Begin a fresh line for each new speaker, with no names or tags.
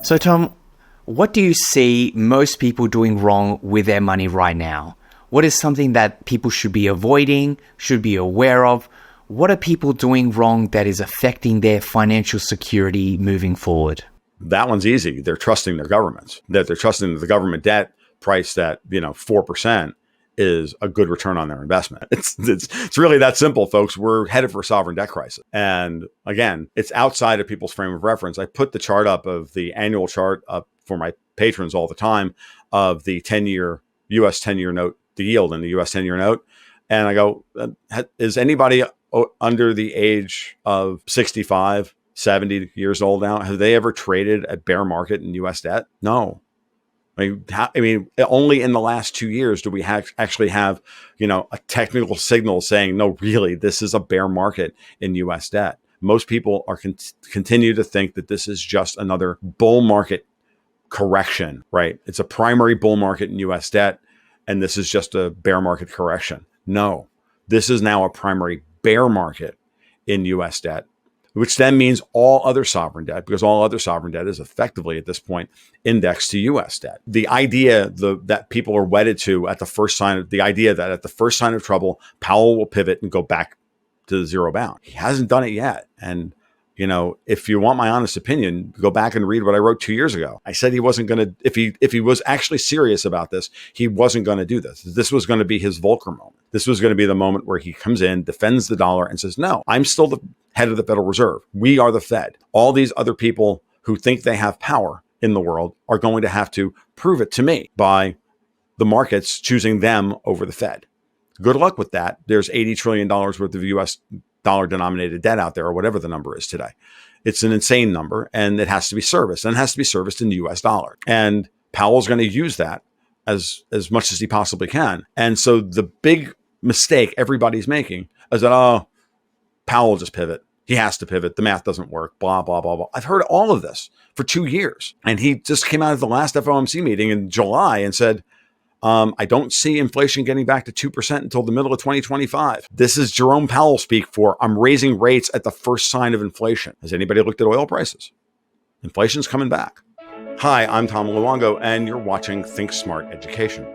So, Tom, what do you see most people doing wrong with their money right now? What is something that people should be avoiding, should be aware of? What are people doing wrong that is affecting their financial security moving forward?
That one's easy. They're trusting their governments, that they're trusting that the government debt priced at, 4% is a good return on their investment. It's really that simple, folks. We're headed for a sovereign debt crisis. And again, it's outside of people's frame of reference. I put the chart up of the annual chart up for my patrons all the time of the 10-year US 10-year note, the yield in the US 10-year note. And I go, is anybody under the age of 65, 70 years old now, have they ever traded at bear market in US debt? No. I mean, only in the last 2 years do we actually have, a technical signal saying, no, really, this is a bear market in US debt. Most people are continue to think that this is just another bull market correction, right? It's a primary bull market in US debt, and this is just a bear market correction. No, this is now a primary bear market in US debt, which then means all other sovereign debt, because all other sovereign debt is effectively at this point indexed to US debt. The idea that people are wedded to at the first sign of trouble, Powell will pivot and go back to the zero bound. He hasn't done it yet. And, if you want my honest opinion, go back and read what I wrote 2 years ago. I said he wasn't going to, if he was actually serious about this, he wasn't going to do this. This was going to be his Volcker moment. This was going to be the moment where he comes in, defends the dollar, and says, no, I'm still the head of the Federal Reserve. We are the Fed. All these other people who think they have power in the world are going to have to prove it to me by the markets choosing them over the Fed. Good luck with that. There's $80 trillion worth of US dollar denominated debt out there, or whatever the number is today. It's an insane number, and it has to be serviced, and it has to be serviced in US dollar. And Powell's going to use that as much as he possibly can. And so the big mistake everybody's making is that, Powell will just pivot. He has to pivot. The math doesn't work, blah, blah, blah, blah. I've heard all of this for 2 years. And he just came out of the last FOMC meeting in July and said, I don't see inflation getting back to 2% until the middle of 2025. This is Jerome Powell speak for, I'm raising rates at the first sign of inflation. Has anybody looked at oil prices? Inflation's coming back. Hi, I'm Tom Luongo, and you're watching Think Smart Education.